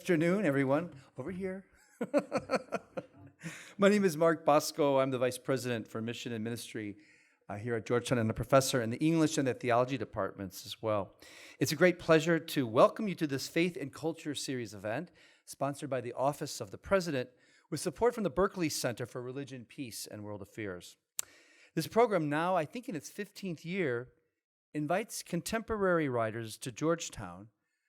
afternoon, everyone. Over here. My name is Mark Bosco. I'm the Vice President for Mission and Ministry here at Georgetown and a professor in the English and the theology departments as well. It's a great pleasure to welcome you to this Faith and Culture Series event, sponsored by the Office of the President, with support from the Berkeley Center for Religion, Peace, and World Affairs. This program, now I think in its 15th year, invites contemporary writers to Georgetown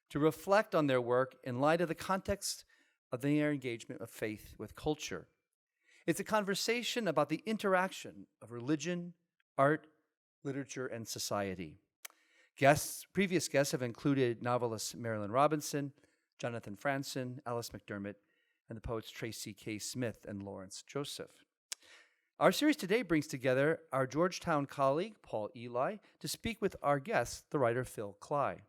to reflect on their work in light of the context of their engagement of faith with culture. It's a conversation about the interaction of religion, art, literature, and society. Previous guests have included novelist Marilynne Robinson, Jonathan Franzen, Alice McDermott, and the poets Tracy K. Smith and Lawrence Joseph. Our series today brings together our Georgetown colleague, Paul Elie, to speak with our guest, the writer Phil Cly.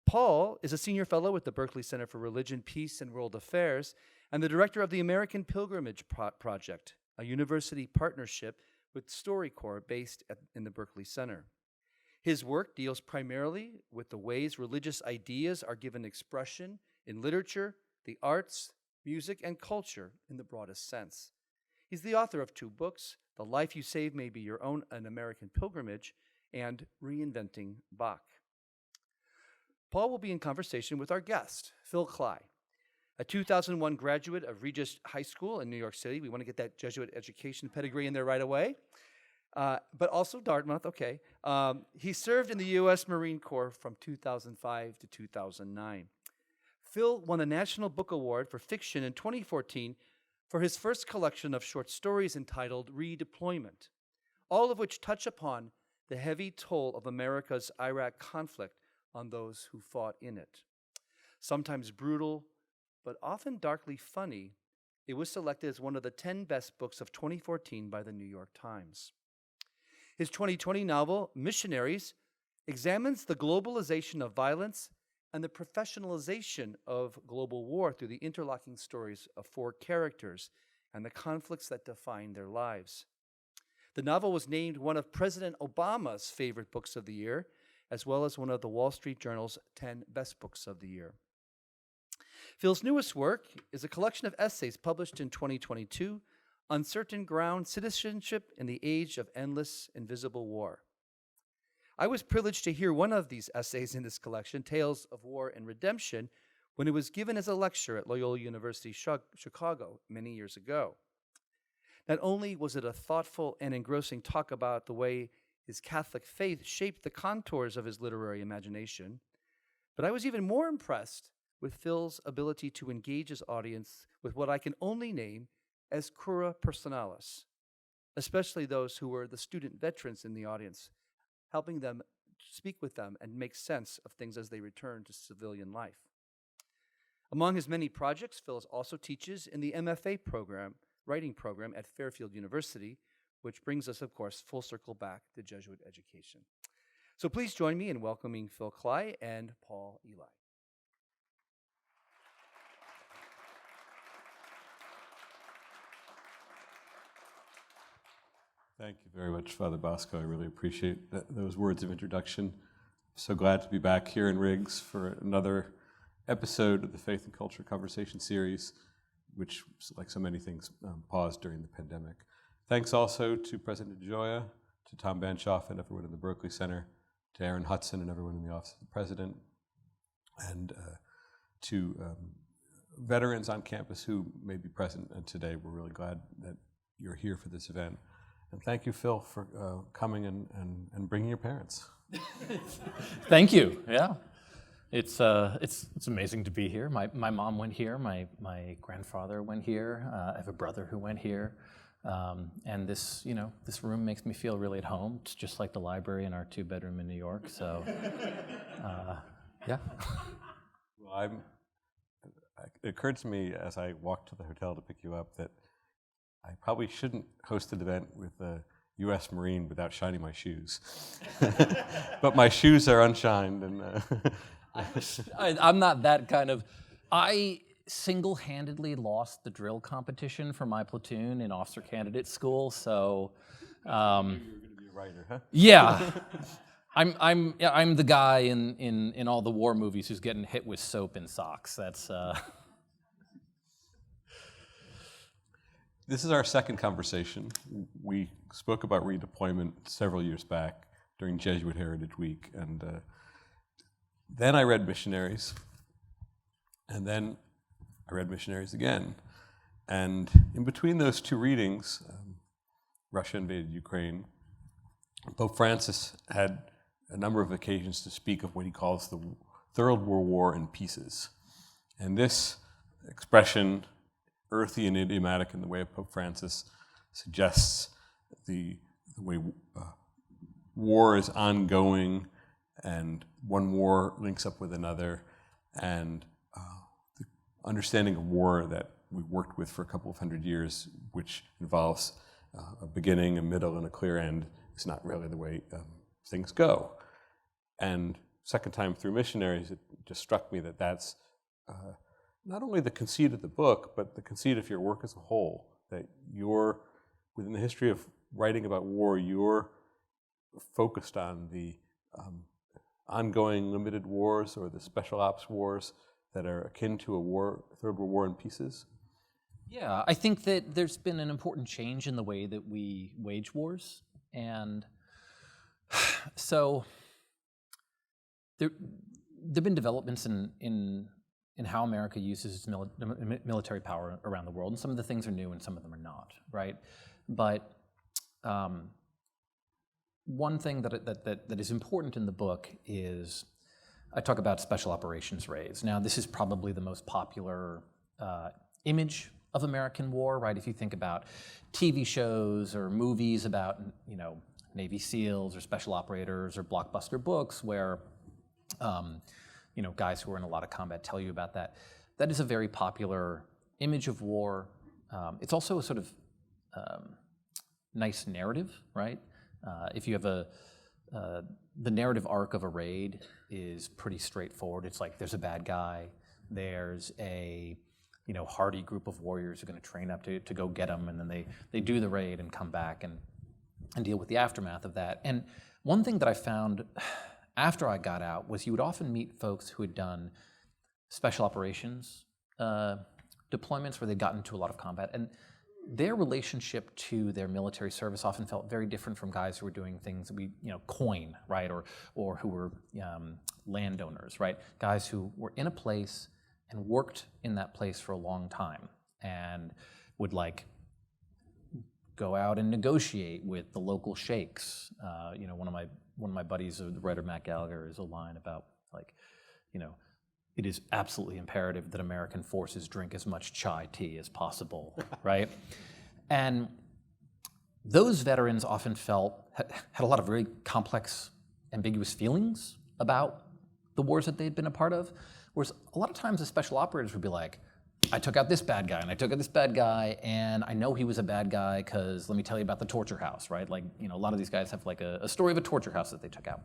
Paul is a senior fellow with the Berkeley Center for Religion, Peace, and World Affairs, and the director of the American Pilgrimage Project, a university partnership with StoryCorps based in the Berkeley Center. His work deals primarily with the ways religious ideas are given expression in literature, the arts, music, and culture in the broadest sense. He's the author of 2 books, The Life You Save May Be Your Own, An American Pilgrimage, and Reinventing Bach. Paul will be in conversation with our guest, Phil Cly, a 2001 graduate of Regis High School in New York City. We want to get that Jesuit education pedigree in there right away. But also Dartmouth, okay. He served in the U.S. Marine Corps from 2005 to 2009. Phil won the National Book Award for Fiction in 2014 for his first collection of short stories entitled Redeployment, all of which touch upon the heavy toll of America's Iraq conflict on those who fought in it. Sometimes brutal, but often darkly funny, it was selected as one of the 10 best books of 2014 by the New York Times. His 2020 novel, Missionaries, examines the globalization of violence and the professionalization of global war through the interlocking stories of 4 characters and the conflicts that define their lives. The novel was named one of President Obama's favorite books of the year, as well as one of the Wall Street Journal's 10 best books of the year. Phil's newest work is a collection of essays published in 2022, Uncertain Ground: Citizenship in the Age of Endless Invisible War. I was privileged to hear one of these essays in this collection, Tales of War and Redemption, when it was given as a lecture at Loyola University Chicago many years ago. Not only was it a thoughtful and engrossing talk about the way his Catholic faith shaped the contours of his literary imagination, but I was even more impressed with Phil's ability to engage his audience with what I can only name as cura personalis, especially those who were the student veterans in the audience, helping them speak with them and make sense of things as they return to civilian life. Among his many projects, Phil also teaches in the MFA writing program at Fairfield University, which brings us, of course, full circle back to Jesuit education. So please join me in welcoming Phil Cly and Paul Elie. Thank you very much, Father Bosco. I really appreciate those words of introduction. So glad to be back here in Riggs for another episode of the Faith and Culture Conversation Series, which, like so many things, paused during the pandemic. Thanks also to President DeGioia, to Tom Banshoff and everyone in the Berkeley Center, to Aaron Hudson and everyone in the Office of the President, and to veterans on campus who may be present today. We're really glad that you're here for this event. And thank you, Phil, for coming and bringing your parents. Thank you. Yeah, it's amazing to be here. My mom went here. My grandfather went here. I have a brother who went here. And this room makes me feel really at home. It's just like the library in our 2-bedroom in New York. So, yeah. Well, it occurred to me as I walked to the hotel to pick you up that I probably shouldn't host an event with a U.S. Marine without shining my shoes. But my shoes are unshined. And I'm not that kind of. I single-handedly lost the drill competition for my platoon in officer candidate school, so you were going to be a writer, huh? yeah. I'm the guy in all the war movies who's getting hit with soap and socks. That's This is our second conversation. We spoke about redeployment several years back during Jesuit Heritage Week, and then I read Missionaries, and then I read Missionaries again. And in between those two readings, Russia invaded Ukraine. Pope Francis had a number of occasions to speak of what he calls the Third World War in pieces. And this expression, earthy and idiomatic in the way of Pope Francis, suggests the way war is ongoing, and one war links up with another, and the understanding of war that we worked with for a couple of hundred years, which involves a beginning, a middle, and a clear end, is not really the way things go. And second time through Missionaries, it just struck me that that's not only the conceit of the book, but the conceit of your work as a whole, that you're, within the history of writing about war, you're focused on the ongoing limited wars or the special ops wars that are akin to a war, Third World War in pieces. Yeah, I think that there's been an important change in the way that we wage wars. And so there have been developments in how America uses its military power around the world, and some of the things are new and some of them are not, right? But one thing that is important in the book is I talk about special operations raids. Now, this is probably the most popular image of American war, right? If you think about TV shows or movies about, Navy SEALs or special operators or blockbuster books where, guys who are in a lot of combat tell you about that. That is a very popular image of war. It's also a sort of nice narrative, right? If you have the narrative arc of a raid is pretty straightforward. It's like there's a bad guy, there's a hardy group of warriors who are going to train up to go get them, and then they do the raid and come back and deal with the aftermath of that. And one thing that I found after I got out was you would often meet folks who had done special operations deployments where they'd gotten into a lot of combat, and their relationship to their military service often felt very different from guys who were doing things that we, coin, right, or who were landowners, right? Guys who were in a place and worked in that place for a long time and would go out and negotiate with the local sheikhs. One of my buddies, the writer Matt Gallagher, has a line about it is absolutely imperative that American forces drink as much chai tea as possible, right? And those veterans often had a lot of very complex, ambiguous feelings about the wars that they'd been a part of, whereas a lot of times the special operators would be like, I took out this bad guy, and I took out this bad guy, and I know he was a bad guy because let me tell you about the torture house, right? A lot of these guys have a story of a torture house that they took out.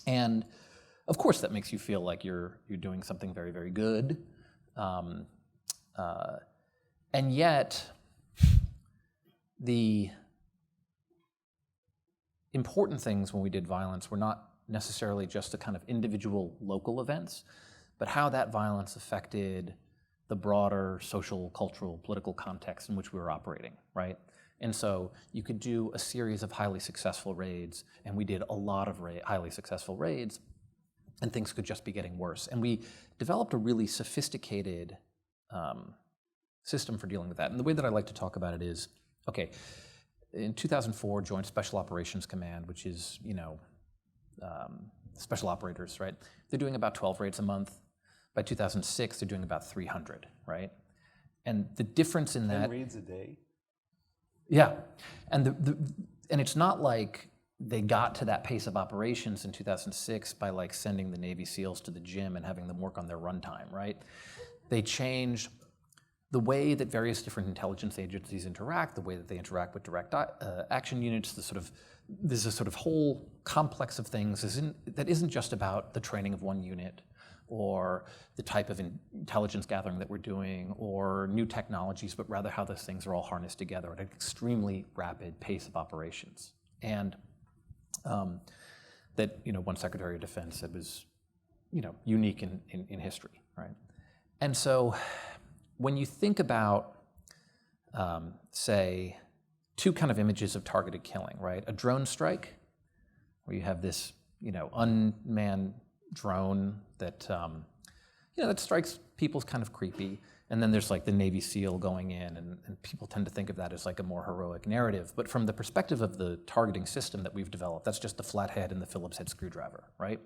And of course, that makes you feel like you're doing something very, very good. And yet, the important things when we did violence were not necessarily just the kind of individual local events, but how that violence affected the broader social, cultural, political context in which we were operating, right? And so you could do a series of highly successful raids, and we did a lot of highly successful raids, and things could just be getting worse. And we developed a really sophisticated system for dealing with that. And the way that I like to talk about it is, okay, in 2004, Joint Special Operations Command, which is, special operators, right? They're doing about 12 raids a month. By 2006, they're doing about 300, right? And the difference in 10 that— raids a day? Yeah, and and it's not like they got to that pace of operations in 2006 by sending the Navy SEALs to the gym and having them work on their runtime, right? They changed the way that various different intelligence agencies interact, the way that they interact with direct action units. There's a sort of whole complex of things that isn't just about the training of one unit or the type of intelligence gathering that we're doing or new technologies, but rather how those things are all harnessed together at an extremely rapid pace of operations. And that one Secretary of Defense said was unique in history, right? And so when you think about, say, two kind of images of targeted killing, right? A drone strike, where you have this unmanned drone that that strikes people's kind of creepy. And then there's like the Navy SEAL going in, and people tend to think of that as like a more heroic narrative. But from the perspective of the targeting system that we've developed, that's just the flathead and the Phillips head screwdriver, right?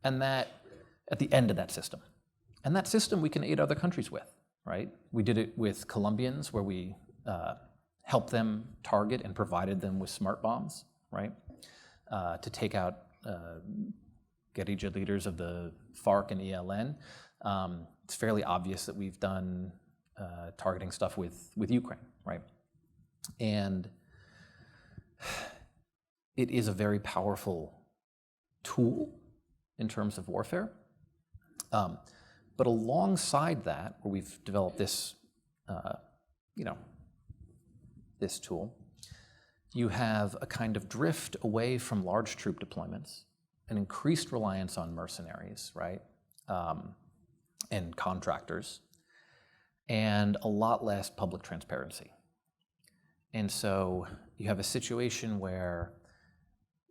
And that, at the end of that system. And that system we can aid other countries with, right? We did it with Colombians, where we helped them target and provided them with smart bombs, right? To take out guerrilla leaders of the FARC and ELN. It's fairly obvious that we've done targeting stuff with Ukraine, right? And it is a very powerful tool in terms of warfare. But alongside that, where we've developed this, this tool, you have a kind of drift away from large troop deployments, an increased reliance on mercenaries, right? And contractors, and a lot less public transparency. And so you have a situation where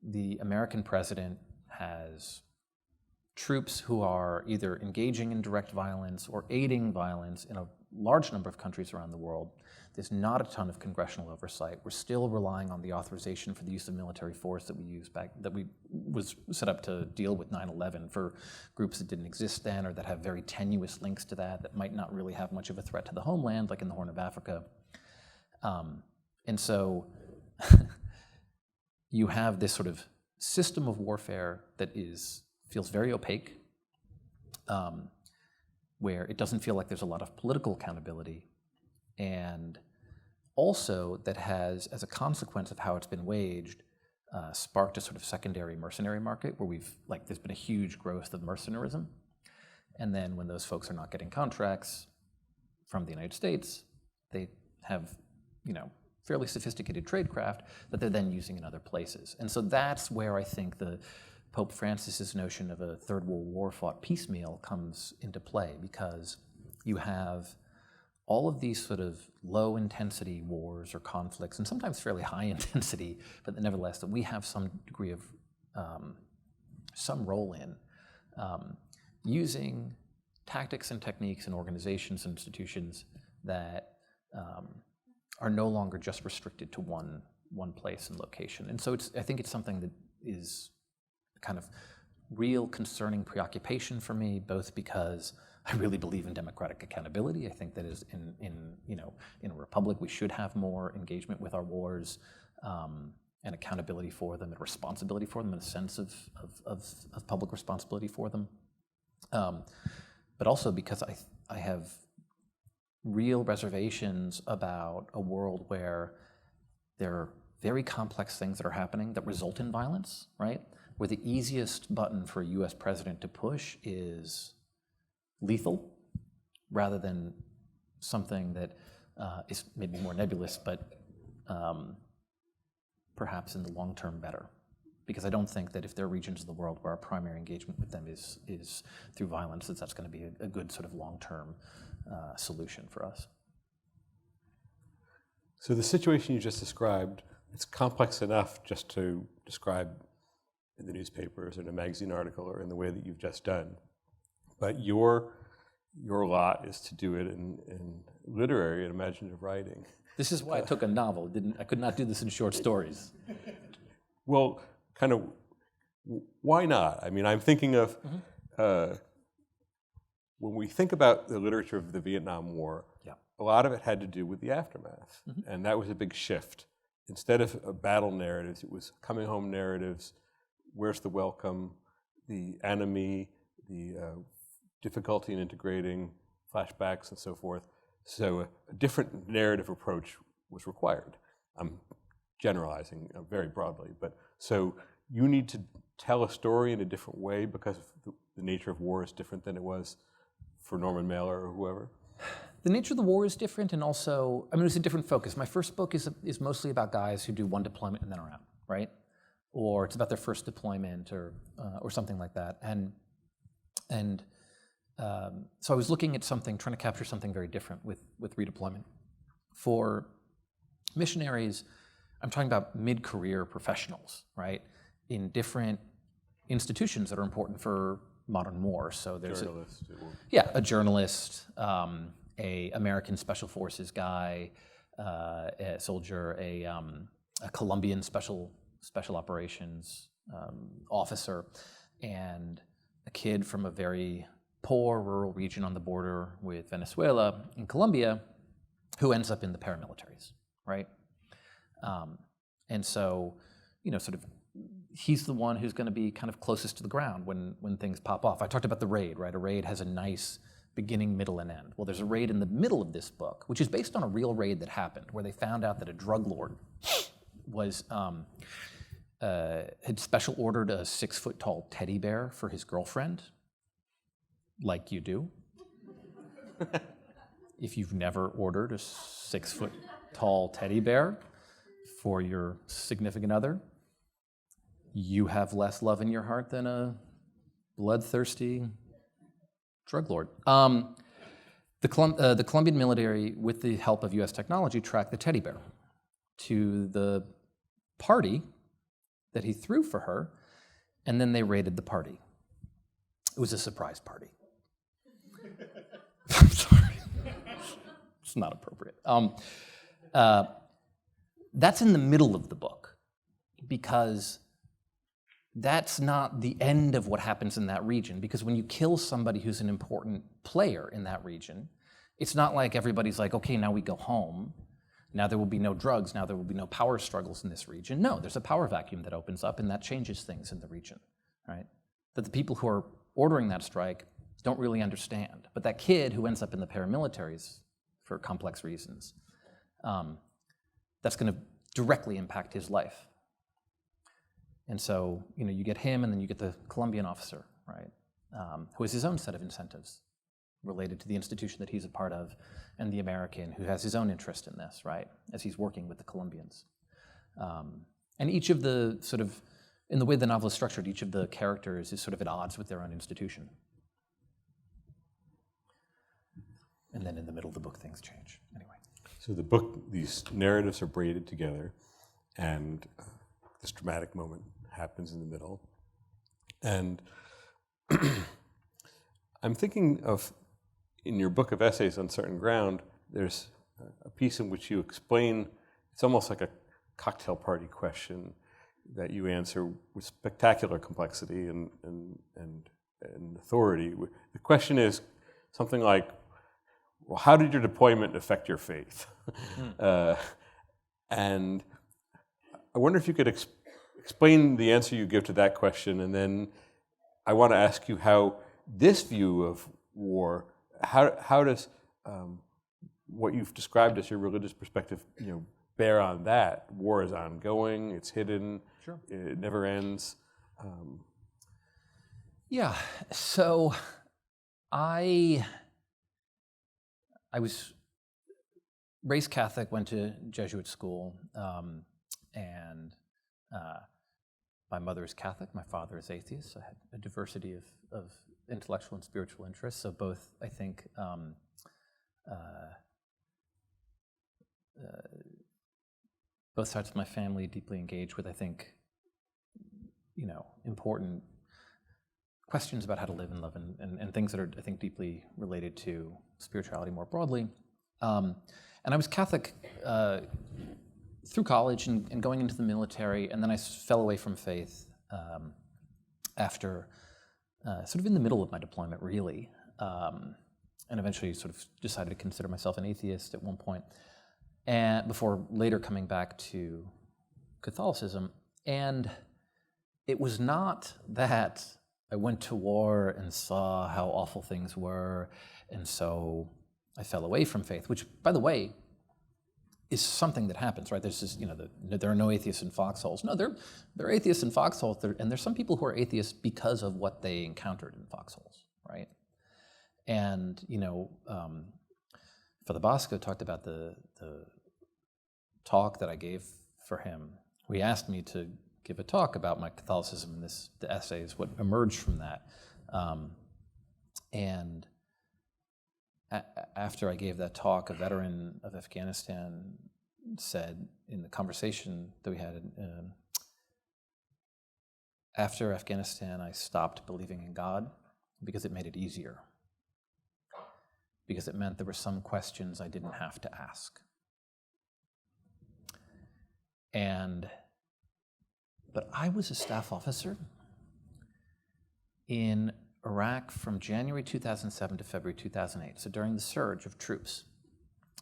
the American president has troops who are either engaging in direct violence or aiding violence in a large number of countries around the world. There's not a ton of congressional oversight. We're still relying on the authorization for the use of military force that was set up to deal with 9/11 for groups that didn't exist then, or that have very tenuous links to that might not really have much of a threat to the homeland, like in the Horn of Africa. And so you have this sort of system of warfare that feels very opaque, where it doesn't feel like there's a lot of political accountability, and also that has, as a consequence of how it's been waged, sparked a sort of secondary mercenary market where there's been a huge growth of mercenarism. And then when those folks are not getting contracts from the United States, they have, fairly sophisticated tradecraft that they're then using in other places. And so that's where I think the Pope Francis's notion of a third world war fought piecemeal comes into play, because you have all of these sort of low intensity wars or conflicts, and sometimes fairly high intensity, but nevertheless that we have some degree of some role in, using tactics and techniques and organizations and institutions that are no longer just restricted to one place and location. And so I think it's something that is kind of real concerning preoccupation for me, both because I really believe in democratic accountability. I think that is in a republic we should have more engagement with our wars, and accountability for them, and responsibility for them, and a sense of public responsibility for them. But also because I have real reservations about a world where there are very complex things that are happening that result in violence, right? Where the easiest button for a US president to push is lethal, rather than something that is maybe more nebulous, but perhaps in the long term better. Because I don't think that if there are regions of the world where our primary engagement with them is through violence, that's going to be a good sort of long-term solution for us. So the situation you just described, it's complex enough just to describe in the newspapers or in a magazine article or in the way that you've just done. But your lot is to do it in literary and imaginative writing. This is why I took a novel. I could not do this in short stories. Well, kind of, why not? I mean, I'm thinking of, when we think about the literature of the Vietnam War, a lot of it had to do with the aftermath. And that was a big shift. Instead of battle narratives, it was coming home narratives. Where's the welcome, the enemy, the difficulty in integrating flashbacks and so forth. So a different narrative approach was required. I'm generalizing very broadly, but so you need to tell a story in a different way because the nature of war is different than it was for Norman Mailer or whoever? The nature of the war is different, and also, it's a different focus. My first book is mostly about guys who do one deployment and then are out, right? or it's about their first deployment, or something like that. And so I was looking at something, trying to capture something very different with redeployment. For missionaries, I'm talking about mid-career professionals, right, in different institutions that are important for modern war. So there's a journalist, a American Special Forces guy, a soldier, a Colombian special operations officer, and a kid from a very poor rural region on the border with Venezuela in Colombia who ends up in the paramilitaries, right? And so, sort of, he's the one who's going to be kind of closest to the ground when things pop off. I talked about the raid, right? A raid has a nice beginning, middle, and end. Well, there's a raid in the middle of this book, which is based on a real raid that happened, where they found out that a drug lord was had special ordered a 6-foot-tall teddy bear for his girlfriend, like you do. If you've never ordered a 6-foot-tall teddy bear for your significant other, you have less love in your heart than a bloodthirsty drug lord. The Colombian military, with the help of U.S. technology, tracked the teddy bear to the party that he threw for her, and then they raided the party. It was a surprise party. I'm sorry. It's not appropriate. That's in the middle of the book, because that's not the end of what happens in that region. Because when you kill somebody who's an important player in that region, it's not like everybody's like, okay, now we go home. Now there will be no drugs. Now there will be no power struggles in this region. No, there's a power vacuum that opens up, and that changes things in the region, right? That the people who are ordering that strike don't really understand. But that kid who ends up in the paramilitaries for complex reasons, that's going to directly impact his life. And so, you get him, and then you get the Colombian officer, right, who has his own set of incentives related to the institution that he's a part of, and the American who has his own interest in this, right, as he's working with the Colombians. And each of the sort of, in the way the novel is structured, each of the characters is sort of at odds with their own institution. And then in the middle of the book, things change. Anyway. So the book, these narratives are braided together, and this dramatic moment happens in the middle. And I'm thinking of, in your book of essays, Uncertain Ground, there's a piece in which you explain, it's almost like a cocktail party question that you answer with spectacular complexity and authority. The question is something like, well, how did your deployment affect your faith? And I wonder if you could explain the answer you give to that question, and then I want to ask you how this view of war, how does what you've described as your religious perspective, bear on that? War is ongoing, it's hidden, Sure. It never ends. Yeah, so I was raised Catholic, went to Jesuit school, and my mother is Catholic, my father is atheist. So I had a diversity of intellectual and spiritual interests. So both, I think, both sides of my family deeply engaged with, I think, important questions about how to live and love, and things that are, I think, deeply related to spirituality more broadly. And I was Catholic through college and going into the military, and then I fell away from faith after sort of in the middle of my deployment, really, and eventually sort of decided to consider myself an atheist at one point, and before later coming back to Catholicism. And it was not that I went to war and saw how awful things were, and so I fell away from faith, which, by the way, is something that happens, right? There's this, there are no atheists in foxholes. No, there are atheists in foxholes, and there's some people who are atheists because of what they encountered in foxholes, right? And, Father Bosco talked about the talk that I gave for him. He asked me to give a talk about my Catholicism, and the essay is what emerged from that. And after I gave that talk, a veteran of Afghanistan said in the conversation that we had, after Afghanistan, I stopped believing in God because it made it easier. Because it meant there were some questions I didn't have to ask. But I was a staff officer in Iraq from January 2007 to February 2008, so during the surge of troops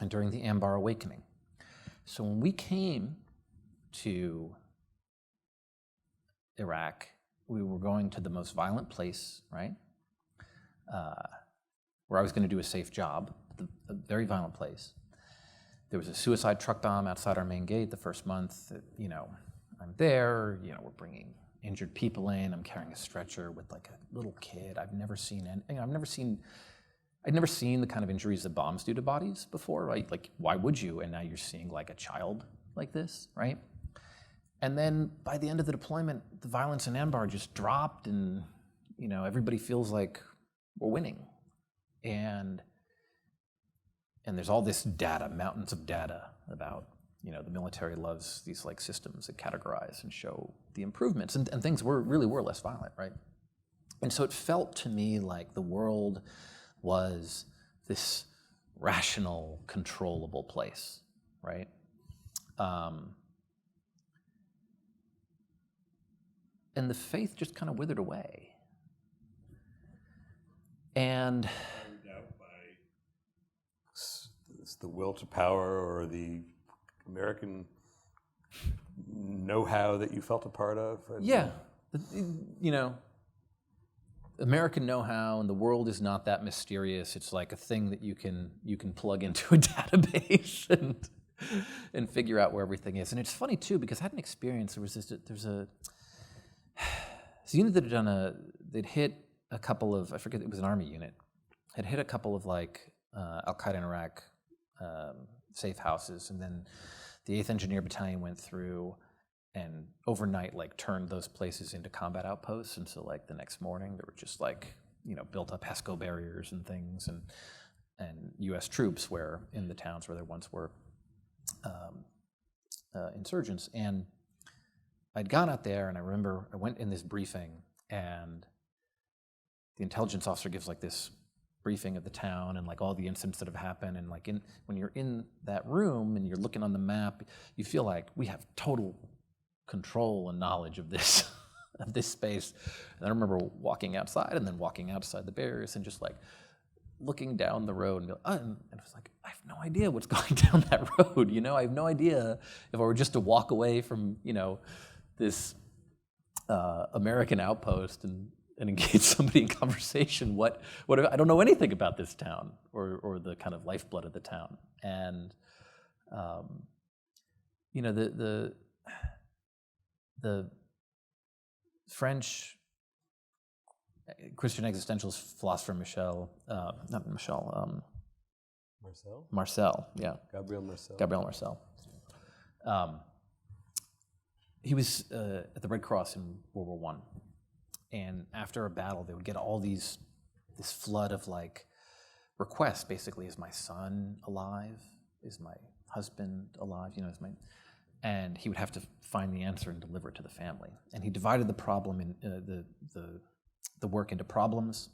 and during the Anbar Awakening. So when we came to Iraq, we were going to the most violent place, right? Where I was going to do a safe job, a very violent place. There was a suicide truck bomb outside our main gate the first month. I'm there, we're bringing injured people in. I'm carrying a stretcher with like a little kid. I'd never seen the kind of injuries that bombs do to bodies before, right? Like, why would you? And now you're seeing like a child like this, right? And then by the end of the deployment, the violence in Anbar just dropped, and everybody feels like we're winning. And there's all this data, mountains of data about, the military loves these like systems that categorize and show the improvements, and things really were less violent, right? And so it felt to me like the world was this rational, controllable place, right? And the faith just kind of withered away. And it's the will to power or the American know-how that you felt a part of? Yeah, American know-how, and the world is not that mysterious. It's like a thing that you can plug into a database and figure out where everything is. And it's funny too, because I had an experience. There's a unit that they'd hit a couple of, I forget, it was an army unit, had hit a couple of like Al-Qaeda in Iraq safe houses, and then the 8th Engineer Battalion went through and overnight like turned those places into combat outposts. And so like the next morning there were just like, built up HESCO barriers and things, and US troops where in the towns where there once were insurgents. And I'd gone out there, and I remember I went in this briefing, and the intelligence officer gives like this briefing of the town and like all the incidents that have happened, and like when you're in that room and you're looking on the map, you feel like we have total control and knowledge of this of this space. And I remember walking outside and then walking outside the barriers and just like looking down the road and it was like, I have no idea what's going down that road. I have no idea if I were just to walk away from this American outpost and engage somebody in conversation. What I don't know anything about this town or the kind of lifeblood of the town. And the French Christian existentialist philosopher Marcel, yeah. Gabriel Marcel. He was at the Red Cross in World War I. And after a battle, they would get all this flood of like requests. Basically, is my son alive? Is my husband alive? And he would have to find the answer and deliver it to the family. And he divided the problem in the work into problems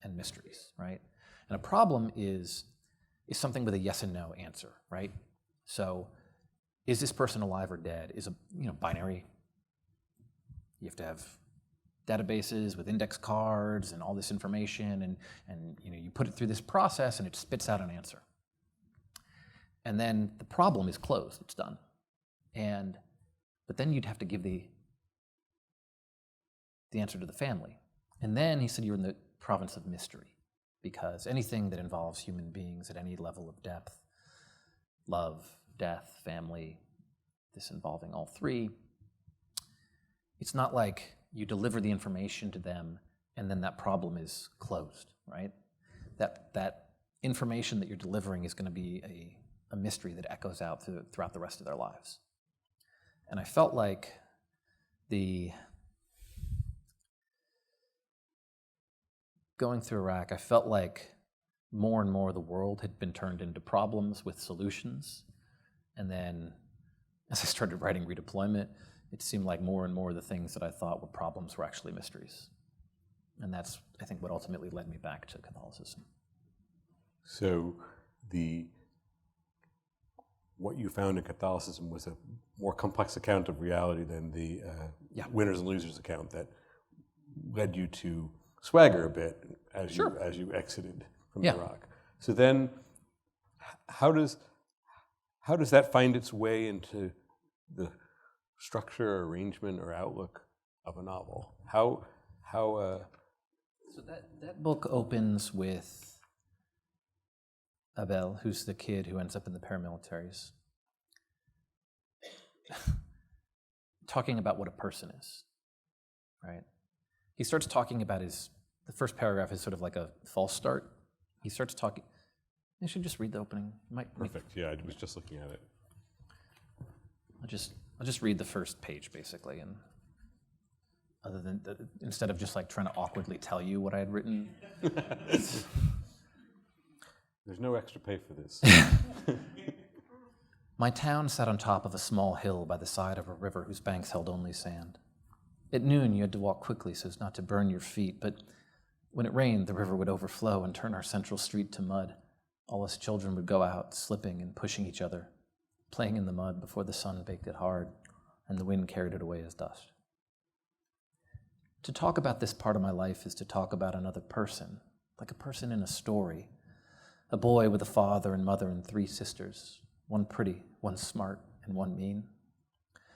and mysteries, right? And a problem is something with a yes and no answer, right? So, is this person alive or dead? Is a binary. You have to have databases with index cards and all this information, and you put it through this process and it spits out an answer. And then the problem is closed, it's done. But then you'd have to give the answer to the family. And then he said you're in the province of mystery, because anything that involves human beings at any level of depth, love, death, family, this involving all three, it's not like you deliver the information to them and then that problem is closed, right? That information that you're delivering is going to be a mystery that echoes out throughout the rest of their lives. And I felt like Going through Iraq, I felt like more and more the world had been turned into problems with solutions. And then as I started writing Redeployment, it seemed like more and more the things that I thought were problems were actually mysteries. And that's, I think, what ultimately led me back to Catholicism. So what you found in Catholicism was a more complex account of reality than the winners and losers account that led you to swagger a bit as you exited from Iraq. So then, how does that find its way into the structure, arrangement, or outlook of a novel? So that book opens with Abel, who's the kid who ends up in the paramilitaries, talking about what a person is, right? He starts talking about the first paragraph is sort of like a false start. He starts talking, you should just read the opening. Perfect, yeah, I was just looking at it. I'll just read the first page, basically, and other than, instead of just like trying to awkwardly tell you what I had written. There's no extra pay for this. My town sat on top of a small hill by the side of a river whose banks held only sand. At noon, you had to walk quickly so as not to burn your feet, but when it rained, the river would overflow and turn our central street to mud. All us children would go out, slipping and pushing each other, playing in the mud before the sun baked it hard and the wind carried it away as dust. To talk about this part of my life is to talk about another person, like a person in a story. A boy with a father and mother and 3 sisters, one pretty, one smart, and one mean.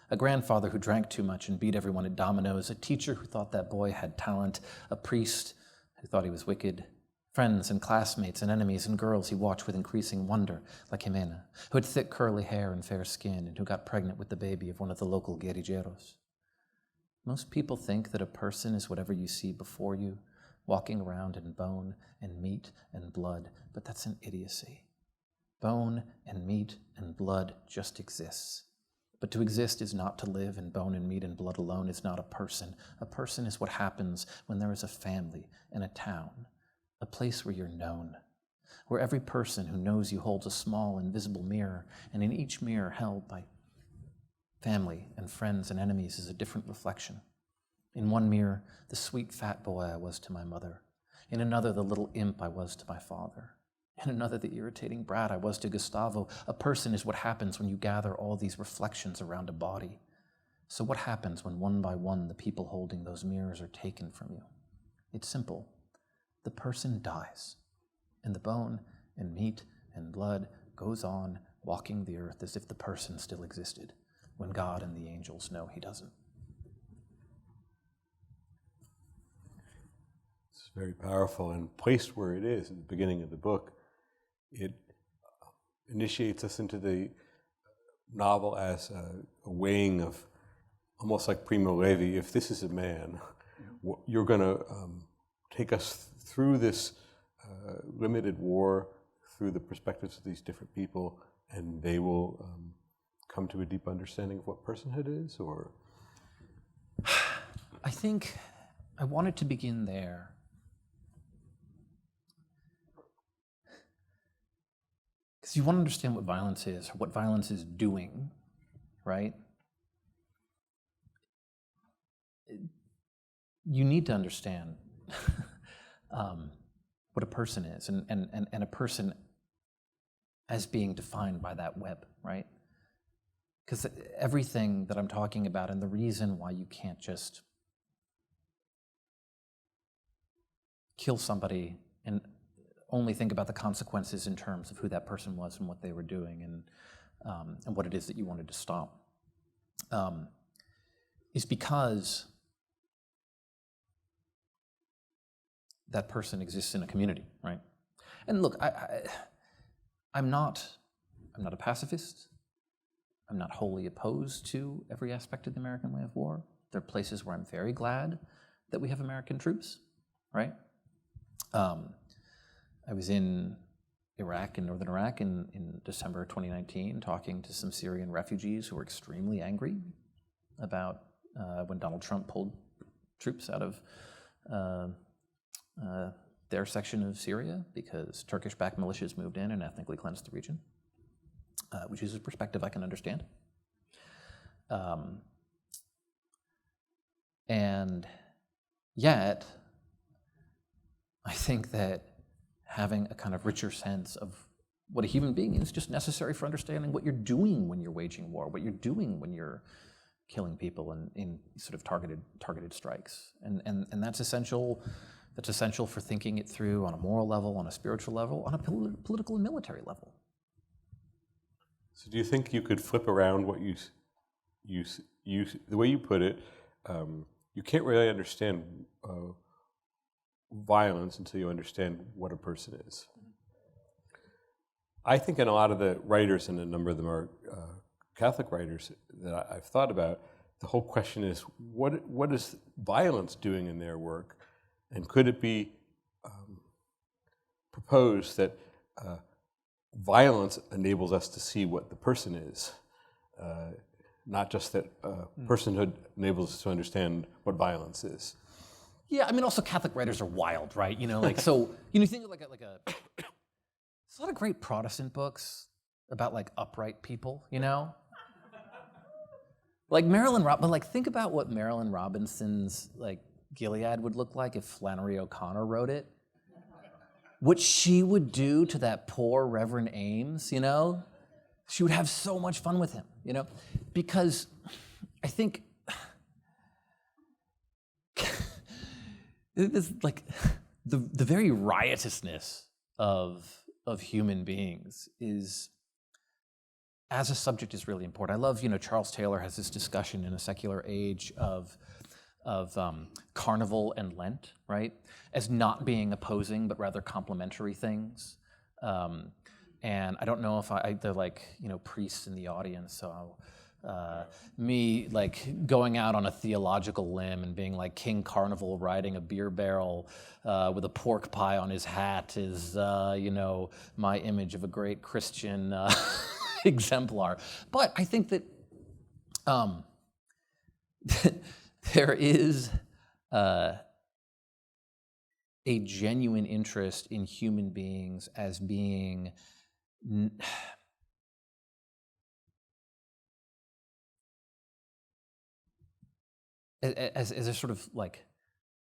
A grandfather who drank too much and beat everyone at dominoes, a teacher who thought that boy had talent, a priest who thought he was wicked, friends and classmates and enemies and girls he watched with increasing wonder, like Jimena, who had thick curly hair and fair skin and who got pregnant with the baby of one of the local guerrilleros. Most people think that a person is whatever you see before you, walking around in bone and meat and blood, but that's an idiocy. Bone and meat and blood just exists. But to exist is not to live in bone and meat and blood alone, is not a person. A person is what happens when there is a family and a town, a place where you're known, where every person who knows you holds a small invisible mirror, and in each mirror held by family and friends and enemies is a different reflection. In one mirror, the sweet fat boy I was to my mother. In another, the little imp I was to my father. In another, the irritating brat I was to Gustavo. A person is what happens when you gather all these reflections around a body. So what happens when one by one the people holding those mirrors are taken from you? It's simple. The person dies, and the bone and meat and blood goes on walking the earth as if the person still existed, when God and the angels know he doesn't. It's very powerful, and placed where it is at the beginning of the book, it initiates us into the novel as a weighing of, almost like Primo Levi, if this is a man, you're going to take us through this limited war, through the perspectives of these different people, and they will come to a deep understanding of what personhood is, or? I think I wanted to begin there. Because you want to understand what violence is, what violence is doing, right? You need to understand what a person is, and a person as being defined by that web, right? Because everything that I'm talking about, and the reason why you can't just kill somebody and only think about the consequences in terms of who that person was and what they were doing, and what it is that you wanted to stop, is because that person exists in a community, right? And look, I'm not a pacifist. I'm not wholly opposed to every aspect of the American way of war. There are places where I'm very glad that we have American troops, right? I was in Iraq, in northern Iraq, in December 2019, talking to some Syrian refugees who were extremely angry about when Donald Trump pulled troops out of their section of Syria because Turkish-backed militias moved in and ethnically cleansed the region, which is a perspective I can understand. And yet, I think that having a kind of richer sense of what a human being is just necessary for understanding what you're doing when you're waging war, what you're doing when you're killing people in sort of targeted strikes. And that's essential. That's essential for thinking it through on a moral level, on a spiritual level, on a political and military level. So do you think you could flip around what you the way you put it? You can't really understand violence until you understand what a person is. I think in a lot of the writers, and a number of them are Catholic writers that I've thought about, the whole question is, what is violence doing in their work? And could it be proposed that violence enables us to see what the person is, not just that personhood enables us to understand what violence is? Yeah, I mean, also Catholic writers are wild, right? You know, like, so, you think of like a there's a lot of great Protestant books about like upright people, you know? Like but like think about what Marilyn Robinson's like Gilead would look like if Flannery O'Connor wrote it. What she would do to that poor Reverend Ames, you know? She would have so much fun with him, you know? Because I think this like the very riotousness of human beings is, as a subject, is really important. I love, Charles Taylor has this discussion in A Secular Age of Carnival and Lent, right, as not being opposing but rather complementary things. And I don't know if they're like, priests in the audience, so me like going out on a theological limb and being like King Carnival riding a beer barrel with a pork pie on his hat is, my image of a great Christian exemplar. But I think that there is a genuine interest in human beings as being as a sort of like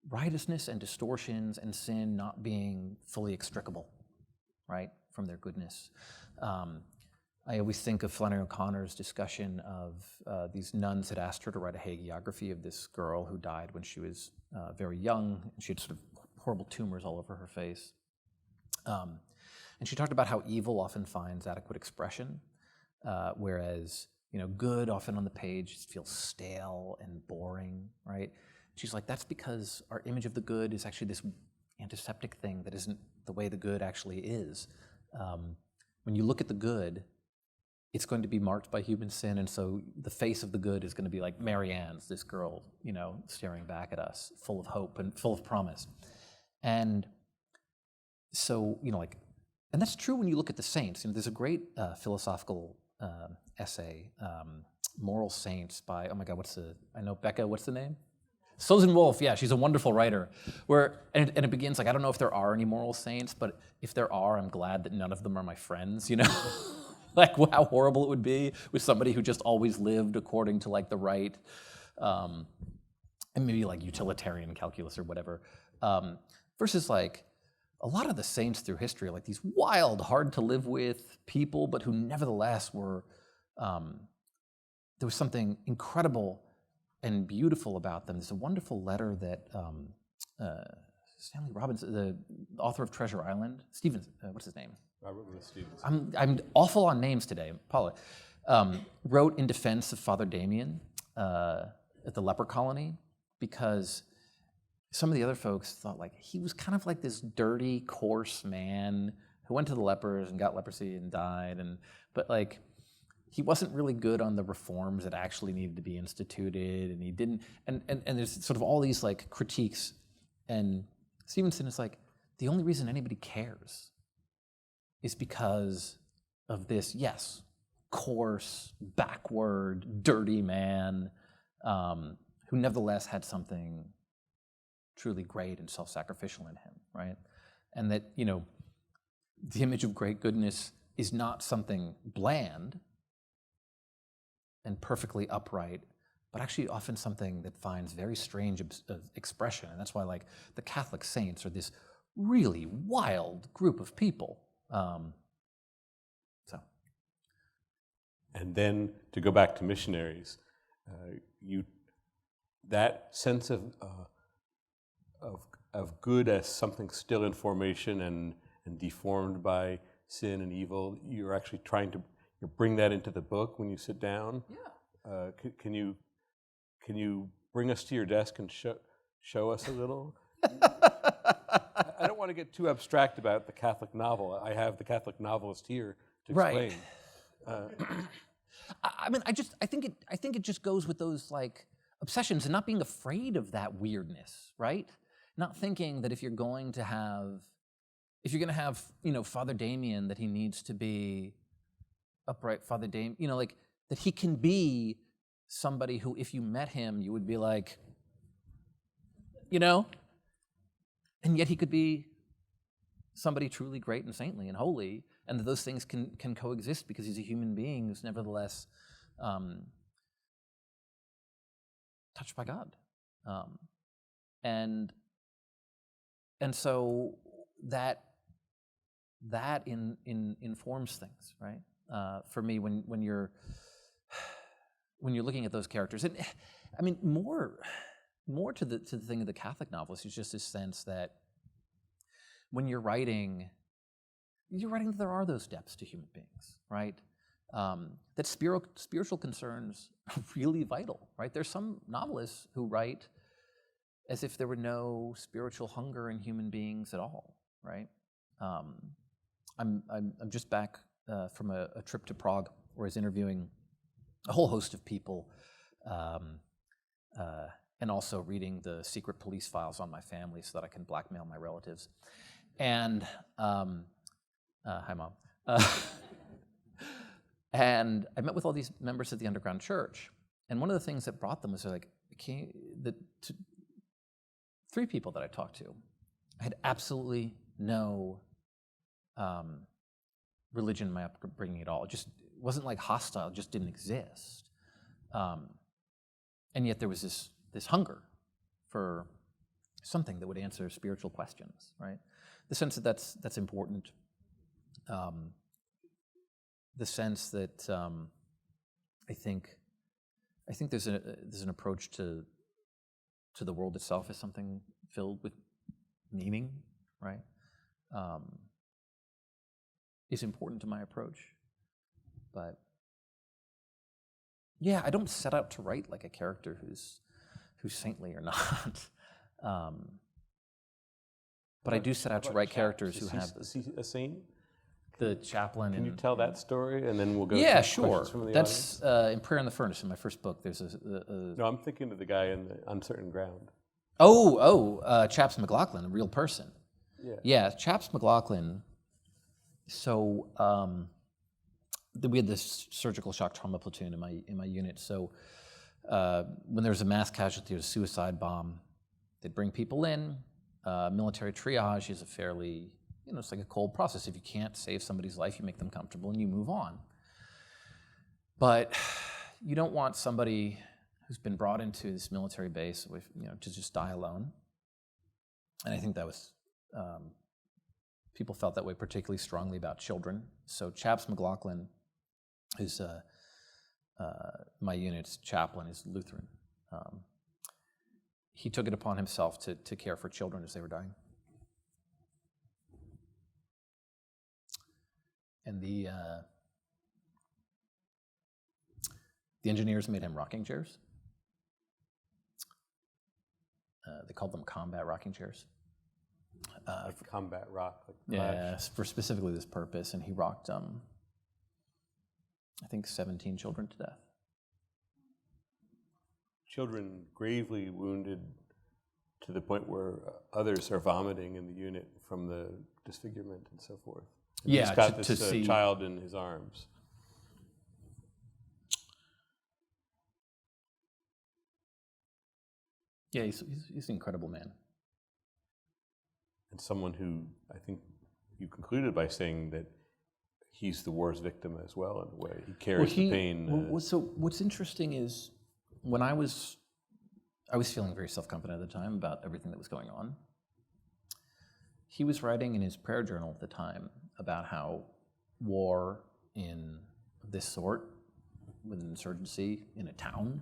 riotousness and distortions and sin not being fully extricable, right, from their goodness. I always think of Flannery O'Connor's discussion of these nuns had asked her to write a hagiography of this girl who died when she was very young. She had sort of horrible tumors all over her face. And she talked about how evil often finds adequate expression, whereas good often on the page feels stale and boring, right? She's like, that's because our image of the good is actually this antiseptic thing that isn't the way the good actually is. When you look at the good, it's going to be marked by human sin, and so the face of the good is going to be like Mary Ann's, this girl, staring back at us, full of hope and full of promise. And so, and that's true when you look at the saints. There's a great philosophical essay, Moral Saints by, oh my God, Becca, what's the name? Susan Wolf, yeah, she's a wonderful writer. And it begins like, I don't know if there are any moral saints, but if there are, I'm glad that none of them are my friends, Like how horrible it would be with somebody who just always lived according to like the right, and maybe like utilitarian calculus or whatever, versus like a lot of the saints through history are like these wild, hard to live with people, but who nevertheless were, there was something incredible and beautiful about them. There's a wonderful letter that Stanley Robinson, the author of Treasure Island, Stevens, what's his name? Robert Louis Stevens. I'm awful on names today, Paula. Wrote in defense of Father Damien at the leper colony, because some of the other folks thought like he was kind of like this dirty, coarse man who went to the lepers and got leprosy and died, but like he wasn't really good on the reforms that actually needed to be instituted, and he didn't. And there's sort of all these like critiques, and Stevenson is like, the only reason anybody cares is because of this, yes, coarse, backward, dirty man who nevertheless had something truly great and self-sacrificial in him, right? And that, the image of great goodness is not something bland and perfectly upright, but actually often something that finds very strange expression. And that's why, like, the Catholic saints are this really wild group of people. And then to go back to missionaries, that sense of good as something still in formation and deformed by sin and evil, you're actually trying to bring that into the book when you sit down. Yeah. Can you bring us to your desk and show us a little? I don't want to get too abstract about the Catholic novel. I have the Catholic novelist here to explain. Right. I think it just goes with those, like, obsessions and not being afraid of that weirdness, right? Not thinking that if you're going to have, Father Damien, that he needs to be upright, Father Damien, like, that he can be somebody who, if you met him, you would be like, and yet he could be somebody truly great and saintly and holy, and that those things can coexist because he's a human being who's nevertheless touched by God. And so that informs things, right? For me, when you're looking at those characters, and I mean, more to the thing of the Catholic novelist is just this sense that when you're writing that there are those depths to human beings, right? That spiritual concerns are really vital, right? There's some novelists who write as if there were no spiritual hunger in human beings at all, right? I'm just back from a trip to Prague where I was interviewing a whole host of people, and also reading the secret police files on my family so that I can blackmail my relatives. And hi, Mom. And I met with all these members of the underground church, and one of the things that brought them was like, three people that I talked to, I had absolutely no religion in my upbringing at all. It just wasn't like hostile; it just didn't exist. And yet there was this hunger for something that would answer spiritual questions, right? The sense that that's important. The sense that I think there's an approach to the world itself as something filled with meaning, right? Is important to my approach. But yeah, I don't set out to write like a character who's saintly or not. But I do set out to write characters who have... Is he a saint? The chaplain. Can you tell that story, and then we'll go to sure. questions from the That's in Prayer in the Furnace, in my first book. There's No, I'm thinking of the guy in the Uncertain Ground. Chaps McLaughlin, a real person. Yeah, Chaps McLaughlin. So we had this surgical shock trauma platoon in my unit. So when there was a mass casualty or a suicide bomb, they'd bring people in. Military triage is a fairly, it's like a cold process. If you can't save somebody's life, you make them comfortable and you move on. But you don't want somebody who's been brought into this military base with, to just die alone. And I think that was, people felt that way particularly strongly about children. So Chaps McLaughlin, who's my unit's chaplain, is Lutheran. He took it upon himself to care for children as they were dying. And the engineers made him rocking chairs. They called them combat rocking chairs. Like combat rock. Like yeah, for specifically this purpose. And he rocked, I think, 17 children to death. Children gravely wounded to the point where others are vomiting in the unit from the disfigurement and so forth. And Yeah, he's got to this see child in his arms. Yeah, he's an incredible man. And someone who I think you concluded by saying that he's the war's victim as well in a way. He carries the pain. So what's interesting is when I was feeling very self-confident at the time about everything that was going on. He was writing in his prayer journal at the time about how war in this sort, with an insurgency in a town,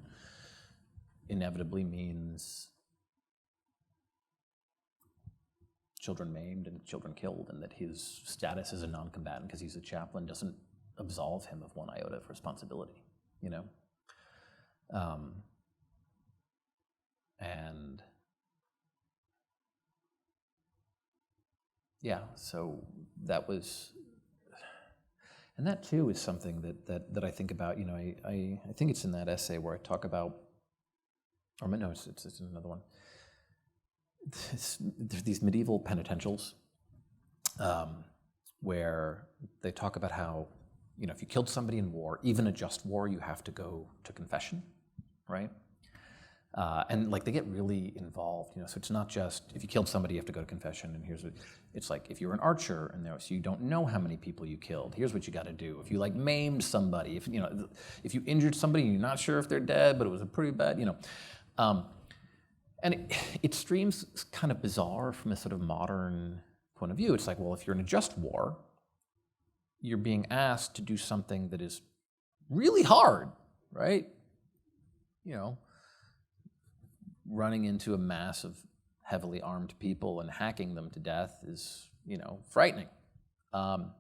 inevitably means children maimed and children killed, and that his status as a non-combatant, because he's a chaplain, doesn't absolve him of one iota of responsibility, you know? And yeah, so that was, and that too is something that I think about. You know, I think it's in that essay where I talk about, or no, it's another one. There's these medieval penitentials where they talk about how, you know, if you killed somebody in war, even a just war, you have to go to confession, right? And like they get really involved, you know. So it's not just if you killed somebody, you have to go to confession. And here's what it's like: if you're an archer and so you don't know how many people you killed, here's what you got to do. If you like maimed somebody, if you injured somebody and you're not sure if they're dead, but it was a pretty bad, you know. And it streams kind of bizarre from a sort of modern point of view. It's like, well, if you're in a just war, you're being asked to do something that is really hard, right? You know, running into a mass of heavily armed people and hacking them to death is, you know, frightening. And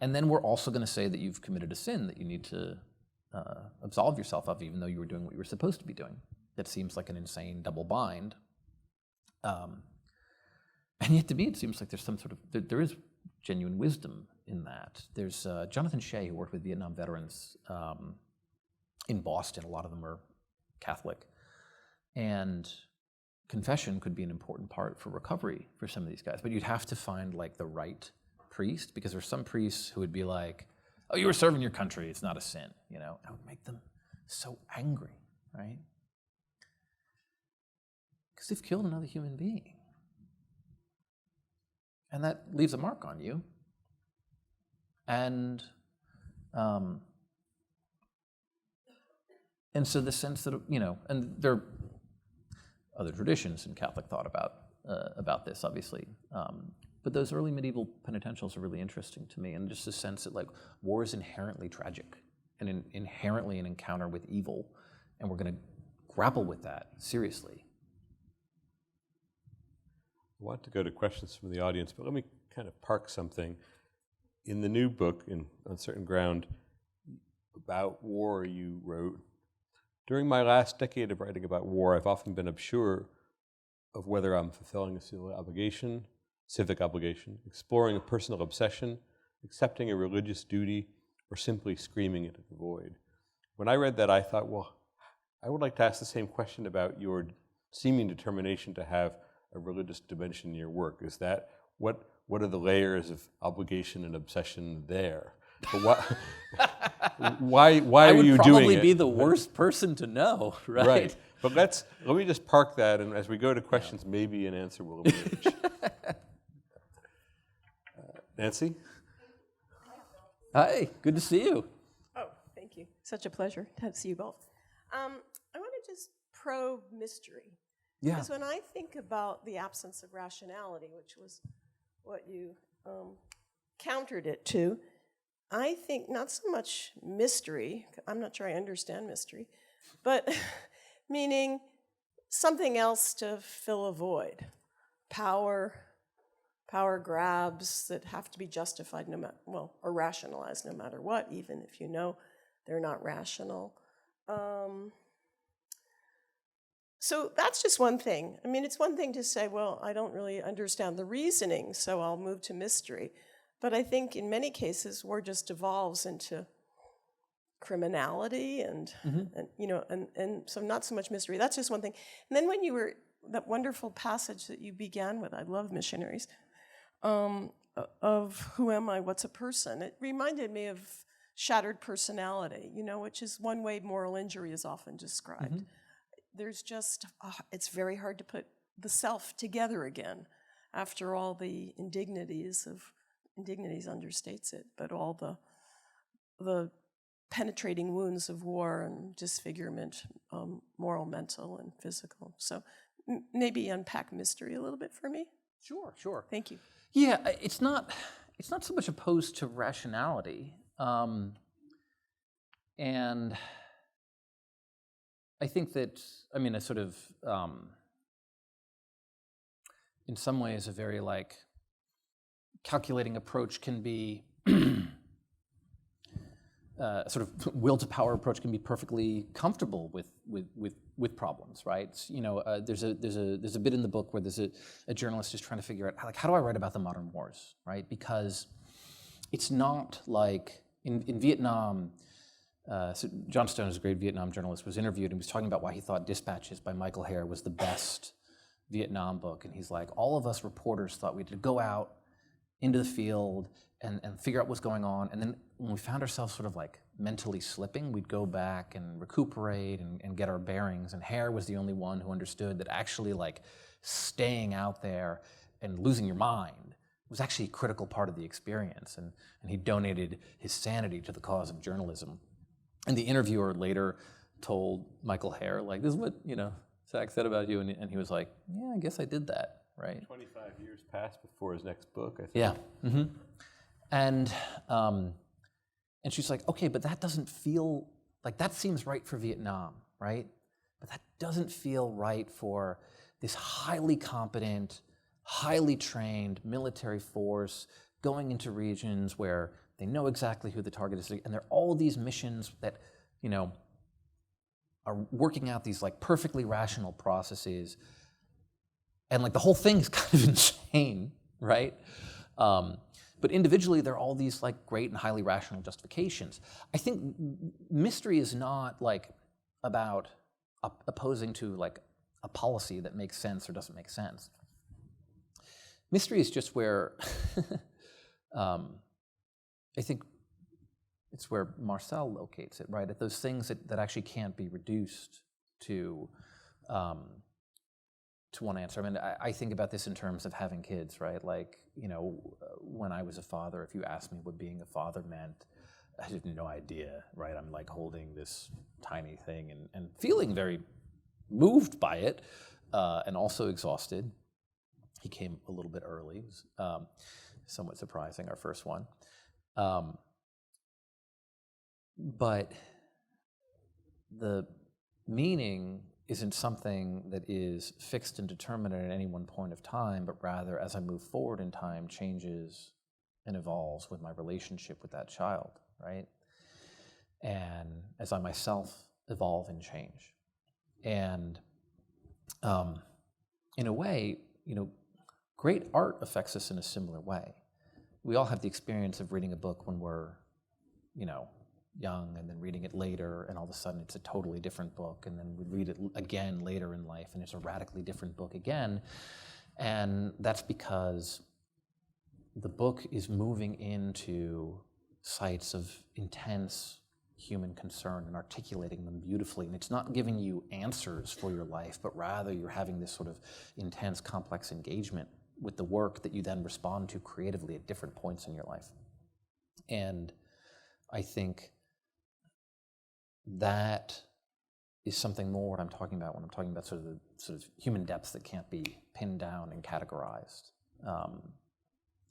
then we're also going to say that you've committed a sin that you need to absolve yourself of, even though you were doing what you were supposed to be doing. That seems like an insane double bind. And yet to me, it seems like there's some sort of, there is genuine wisdom in that. There's Jonathan Shea, who worked with Vietnam veterans in Boston. A lot of them are Catholic. And confession could be an important part for recovery for some of these guys. But you'd have to find like the right priest, because there's some priests who would be like, oh, you were serving your country, it's not a sin, you know? And it would make them so angry, right? Because they've killed another human being. And that leaves a mark on you. And so the sense that, you know, and there are other traditions in Catholic thought about this, obviously. But those early medieval penitentials are really interesting to me, and just the sense that, like, war is inherently tragic and inherently an encounter with evil, and we're going to grapple with that seriously. I want to go to questions from the audience, but let me kind of park something. In the new book, in Uncertain Ground, about war, you wrote, during my last decade of writing about war, I've often been unsure of whether I'm fulfilling a civic obligation, exploring a personal obsession, accepting a religious duty, or simply screaming into the void. When I read that, I thought, well, I would like to ask the same question about your seeming determination to have a religious dimension in your work. Is that, what are the layers of obligation and obsession there? But why are you doing it? I would probably be the worst person to know, right? Right. But let me just park that, and as we go to questions, maybe an answer will emerge. Nancy? Hi, good to see you. Oh, thank you. Such a pleasure to see you both. I want to just probe mystery. Yeah. Because when I think about the absence of rationality, which was what you countered it to, I think not so much mystery, I'm not sure I understand mystery, but meaning something else to fill a void. Power grabs that have to be justified or rationalized no matter what, even if you know they're not rational. So that's just one thing. I mean, it's one thing to say, well, I don't really understand the reasoning, so I'll move to mystery. But I think in many cases, war just devolves into criminality and so not so much mystery. That's just one thing. And then when you were, that wonderful passage that you began with, I love missionaries, of who am I, what's a person? It reminded me of shattered personality, which is one way moral injury is often described. there's just, it's very hard to put the self together again after all the indignities understates it, but all the penetrating wounds of war and disfigurement, moral, mental, and physical. So maybe unpack mystery a little bit for me. Sure, sure. Thank you. Yeah, it's not so much opposed to rationality, and I think that, I mean, a sort of in some ways a very like calculating approach can be sort of will to power approach can be perfectly comfortable with problems, right? You know, there's a bit in the book where there's a journalist who's trying to figure out how do I write about the modern wars, right? Because it's not like in Vietnam. So John Stone is a great Vietnam journalist, was interviewed and was talking about why he thought Dispatches by Michael Hare was the best Vietnam book. And he's like, all of us reporters thought we had to go out into the field and figure out what's going on. And then when we found ourselves sort of like mentally slipping, we'd go back and recuperate and get our bearings. And Hare was the only one who understood that actually like staying out there and losing your mind was actually a critical part of the experience. And he donated his sanity to the cause of journalism. And the interviewer later told Michael Hare, like, this is what, you know, Zach said about you. And he was like, yeah, I guess I did that, right? 25 years passed before his next book, I think. Yeah. Mm-hmm. And she's like, okay, but that doesn't feel, like that seems right for Vietnam, right? But that doesn't feel right for this highly competent, highly trained military force going into regions where they know exactly who the target is, and there are all these missions that, you know, are working out these like perfectly rational processes, and like the whole thing's kind of insane, right? But individually, there are all these like great and highly rational justifications. I think mystery is not like about opposing to like a policy that makes sense or doesn't make sense. Mystery is just where I think it's where Marcel locates it, right? At those things that actually can't be reduced to one answer. I mean, I think about this in terms of having kids, right? Like, you know, when I was a father, if you asked me what being a father meant, I had no idea, right? I'm like holding this tiny thing and feeling very moved by it, and also exhausted. He came a little bit early. It was somewhat surprising, our first one. But the meaning isn't something that is fixed and determined at any one point of time, but rather as I move forward in time, changes and evolves with my relationship with that child, right? And as I myself evolve and change. And in a way, you know, great art affects us in a similar way. We all have the experience of reading a book when we're, you know, young, and then reading it later, and all of a sudden it's a totally different book, and then we read it again later in life, and it's a radically different book again. And that's because the book is moving into sites of intense human concern and articulating them beautifully. And it's not giving you answers for your life, but rather you're having this sort of intense, complex engagement with the work that you then respond to creatively at different points in your life. And I think that is something more what I'm talking about when I'm talking about sort of human depths that can't be pinned down and categorized.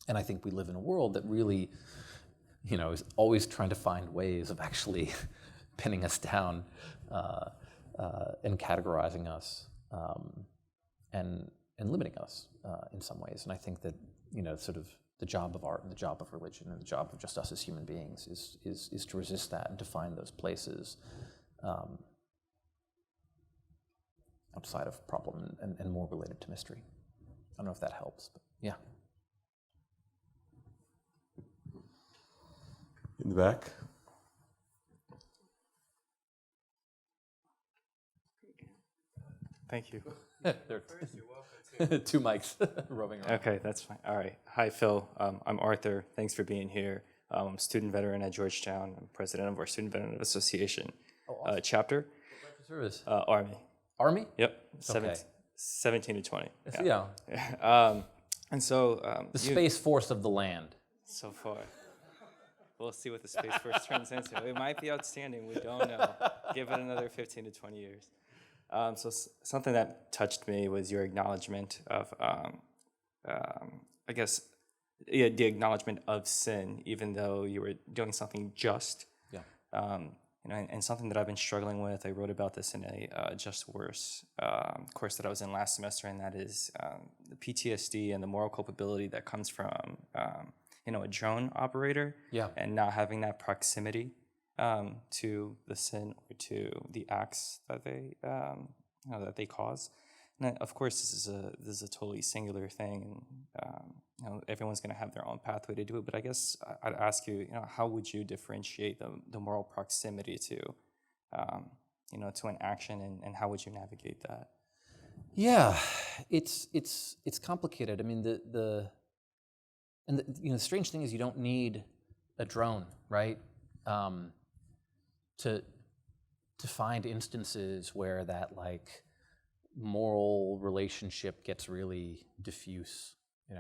And I think we live in a world that really, you know, is always trying to find ways of actually pinning us down and categorizing us and limiting us in some ways. And I think that, you know, sort of the job of art and the job of religion and the job of just us as human beings is to resist that and to find those places outside of problem and more related to mystery. I don't know if that helps, but yeah. In the back. Thank you. There are two mics roving around. Okay, that's fine. All right. Hi, Phil. I'm Arthur. Thanks for being here. I'm a student veteran at Georgetown. I'm president of our Student Veteran Association chapter. Service. Army. Army? Yep, Okay. 17 to 20. Yeah. And so The Space Force of the land. so far. We'll see what the Space Force turns into. It might be outstanding. We don't know. Give it another 15 to 20 years. Something that touched me was your acknowledgement of, I guess, the acknowledgement of sin, even though you were doing something just. Yeah. And something that I've been struggling with. I wrote about this in a Just Worse course that I was in last semester, and that is the PTSD and the moral culpability that comes from a drone operator, Yeah. and not having that proximity to the sin or to the acts that they cause. And of course, this is a totally singular thing, and everyone's going to have their own pathway to do it. But I guess I'd ask you, how would you differentiate the moral proximity to an action, and how would you navigate that? Yeah, it's complicated. I mean, the strange thing is you don't need a drone, right? To find instances where that moral relationship gets really diffuse. If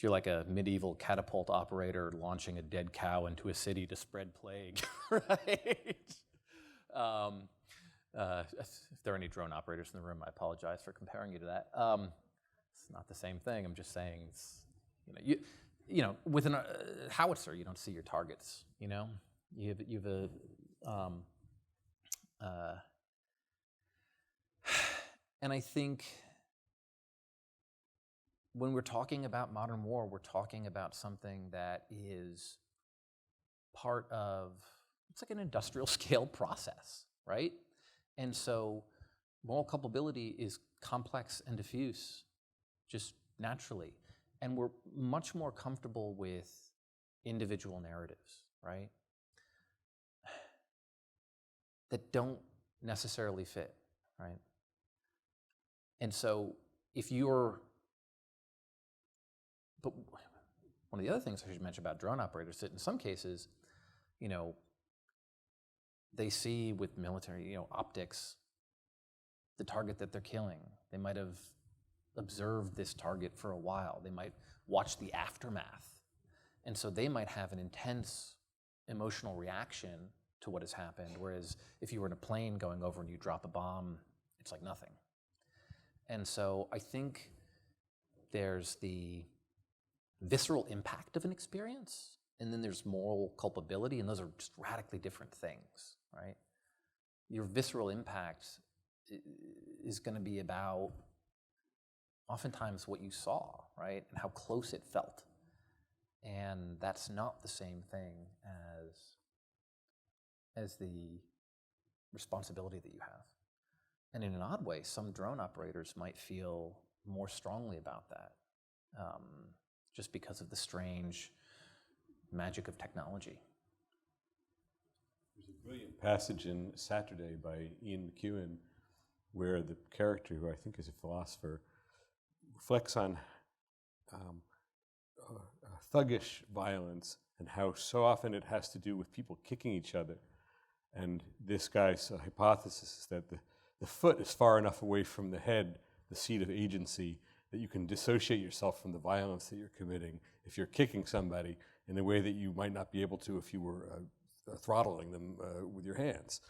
you're like a medieval catapult operator launching a dead cow into a city to spread plague, right? If there are any drone operators in the room, I apologize for comparing you to that. It's not the same thing. I'm just saying, with a howitzer, you don't see your targets. You have a. And I think when we're talking about modern war, we're talking about something that is part of, it's like an industrial scale process, right? And so moral culpability is complex and diffuse, just naturally. And we're much more comfortable with individual narratives, right? That don't necessarily fit, right? And so but one of the other things I should mention about drone operators is that in some cases, they see with military, optics, the target that they're killing. They might have observed this target for a while. They might watch the aftermath. And so they might have an intense emotional reaction to what has happened, whereas if you were in a plane going over and you drop a bomb, it's like nothing. And so I think there's the visceral impact of an experience, and then there's moral culpability, and those are just radically different things, right? Your visceral impact is going to be about oftentimes what you saw, right? And how close it felt. And that's not the same thing as the responsibility that you have. And in an odd way, some drone operators might feel more strongly about that, just because of the strange magic of technology. There's a brilliant passage in Saturday by Ian McEwan where the character, who I think is a philosopher, reflects on thuggish violence and how so often it has to do with people kicking each other. And this guy's hypothesis is that the foot is far enough away from the head, the seat of agency, that you can dissociate yourself from the violence that you're committing if you're kicking somebody in a way that you might not be able to if you were throttling them with your hands.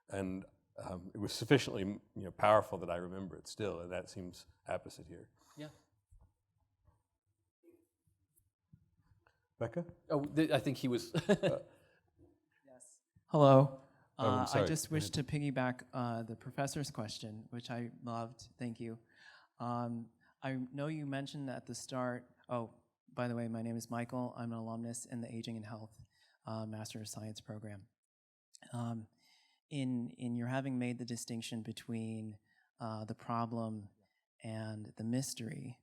And it was sufficiently powerful that I remember it still, and that seems opposite here. Yeah. Becca? Oh, I think he was. Hello. I'm I sorry. just Go wish to piggyback the professor's question, which I loved. Thank you. I know you mentioned at the start, by the way, my name is Michael. I'm an alumnus in the Aging and Health Master of Science program. In your having made the distinction between the problem and the mystery,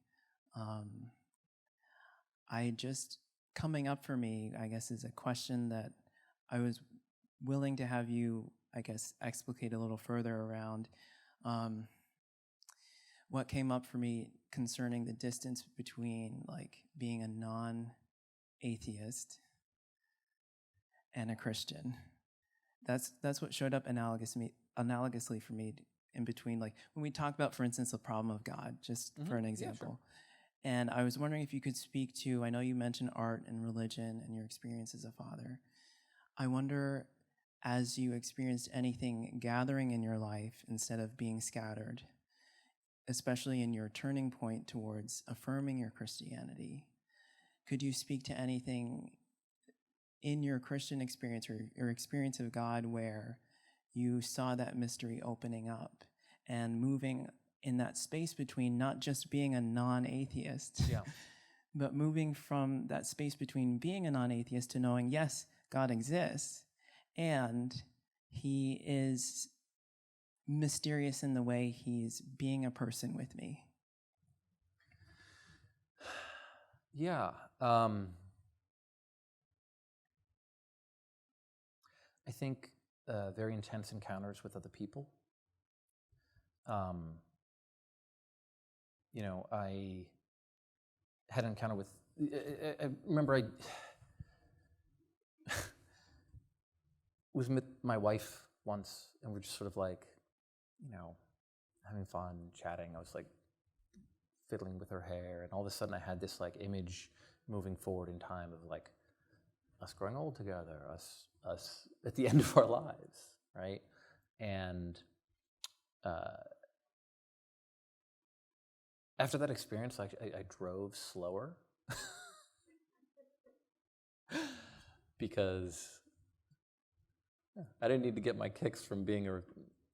coming up for me, I guess, is a question that I was willing to have you, I guess, explicate a little further around. What came up for me concerning the distance between being a non-atheist and a Christian. That's what showed up analogous analogously for me in between, like when we talk about, for instance, the problem of God, just for an example. And I was wondering if you could speak to, I know you mentioned art and religion and your experience as a father. I wonder, as you experienced anything gathering in your life instead of being scattered, especially in your turning point towards affirming your Christianity, could you speak to anything in your Christian experience or your experience of God where you saw that mystery opening up and moving in that space between not just being a non-atheist, but moving from that space between being a non-atheist to knowing, yes, God exists, and he is mysterious in the way he's being a person with me? Yeah. I think very intense encounters with other people. I had an encounter with, I remember I was with my wife once, and we're just sort of like, having fun, chatting. I was like fiddling with her hair, and all of a sudden I had this like image moving forward in time of like us growing old together, us at the end of our lives, right? And after that experience, I drove slower because I didn't need to get my kicks from being a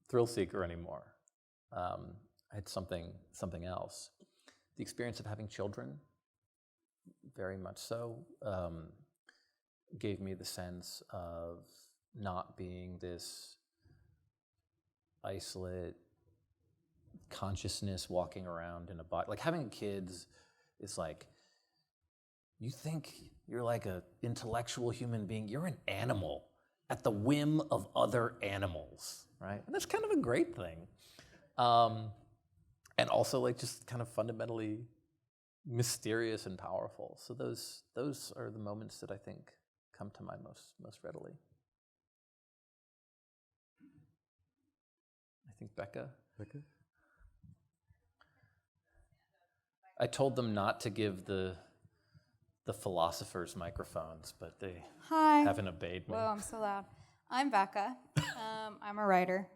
thrill seeker anymore. I had something else. The experience of having children, very much so, gave me the sense of not being this isolate consciousness walking around in a body. Like having kids is like, you think you're like an intellectual human being, you're an animal at the whim of other animals, right? And that's kind of a great thing. And also like just kind of fundamentally mysterious and powerful. So those are the moments that I think come to mind most readily. I think Becca? I told them not to give the philosophers microphones, but they haven't obeyed me. Whoa, I'm so loud. I'm Becca. I'm a writer.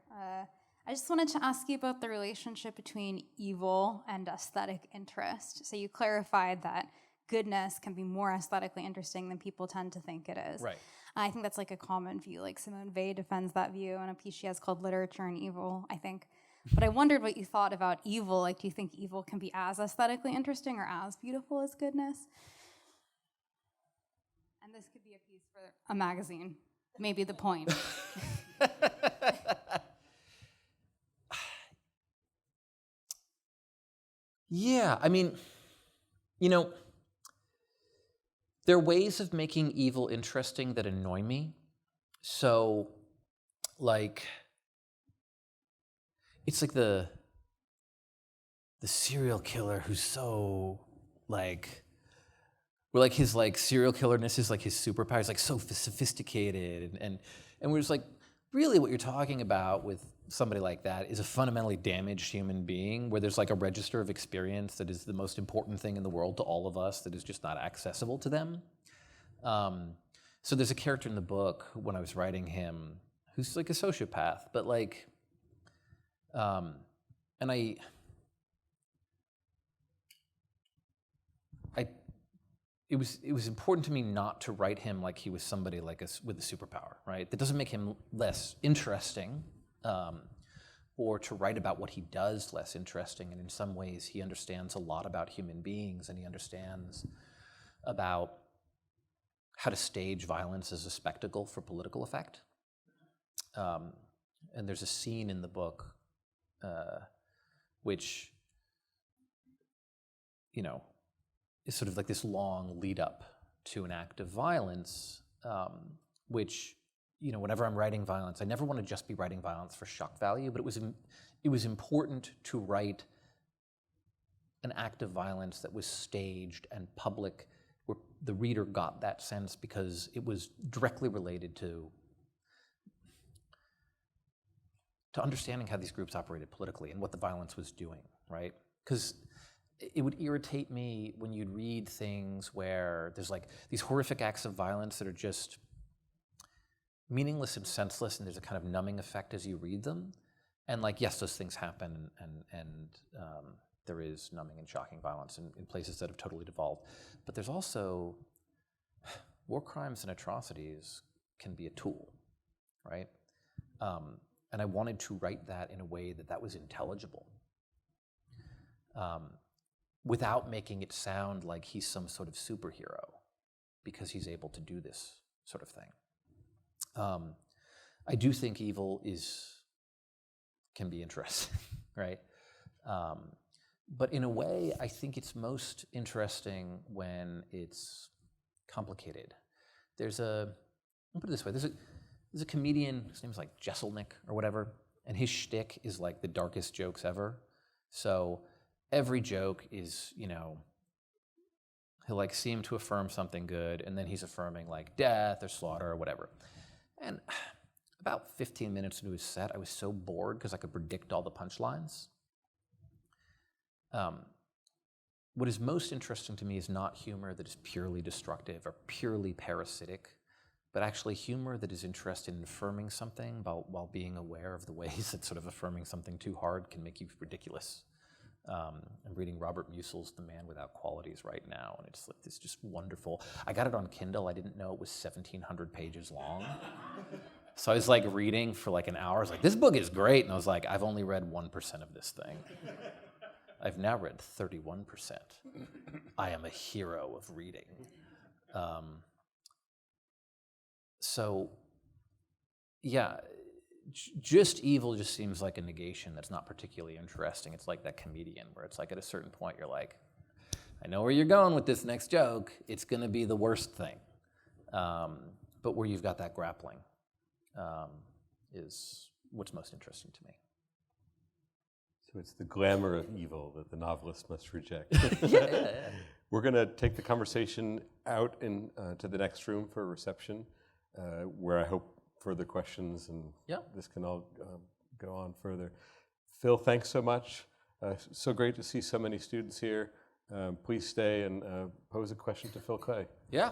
I just wanted to ask you about the relationship between evil and aesthetic interest. So you clarified that goodness can be more aesthetically interesting than people tend to think it is. Right. I think that's like a common view. Like Simone Weil defends that view in a piece she has called Literature and Evil, I think. But I wondered what you thought about evil. Like, do you think evil can be as aesthetically interesting or as beautiful as goodness? And this could be a piece for a magazine. Maybe the point. Yeah, I mean, there are ways of making evil interesting that annoy me. So, like, it's like the serial killer who's so, like, where like his like serial killerness is like his superpower. It's like so sophisticated, and we're just like, really what you're talking about with somebody like that is a fundamentally damaged human being where there's like a register of experience that is the most important thing in the world to all of us that is just not accessible to them. So there's a character in the book when I was writing him who's like a sociopath, but like, and it was important to me not to write him like he was somebody like us with a superpower, right? That doesn't make him less interesting, or to write about what he does less interesting. And in some ways, he understands a lot about human beings, and he understands about how to stage violence as a spectacle for political effect. And there's a scene in the book which, is sort of like this long lead up to an act of violence, which, whenever I'm writing violence, I never want to just be writing violence for shock value, but it was important to write an act of violence that was staged and public, where the reader got that sense because it was directly related to to understanding how these groups operated politically and what the violence was doing, right? Because it would irritate me when you'd read things where there's like these horrific acts of violence that are just meaningless and senseless, and there's a kind of numbing effect as you read them. And like, yes, those things happen, and there is numbing and shocking violence in places that have totally devolved. But there's also war crimes and atrocities can be a tool, right? And I wanted to write that in a way that was intelligible, without making it sound like he's some sort of superhero because he's able to do this sort of thing. I do think evil can be interesting, right? But in a way, I think it's most interesting when it's complicated. I'll put it this way, there's a comedian, his name's like Jesselnick or whatever, and his shtick is like the darkest jokes ever. So every joke is, he'll like seem to affirm something good, and then he's affirming like death or slaughter or whatever. And about 15 minutes into his set, I was so bored because I could predict all the punchlines. What is most interesting to me is not humor that is purely destructive or purely parasitic, but actually humor that is interested in affirming something while being aware of the ways that sort of affirming something too hard can make you ridiculous. I'm reading Robert Musil's The Man Without Qualities right now, and it's just wonderful. I got it on Kindle. I didn't know it was 1,700 pages long. So I was like reading for like an hour. I was like, this book is great. And I was like, I've only read 1% of this thing. I've now read 31%. I am a hero of reading. So, yeah, just evil just seems like a negation that's not particularly interesting. It's like that comedian where it's like at a certain point you're like, I know where you're going with this next joke. It's going to be the worst thing. But where you've got that grappling is what's most interesting to me. So it's the glamour of evil that the novelist must reject. Yeah. We're going to take the conversation out to the next room for a reception, where I hope further questions and this can all go on further. Phil, thanks so much. So great to see so many students here. Please stay and pose a question to Phil Clay. Yeah.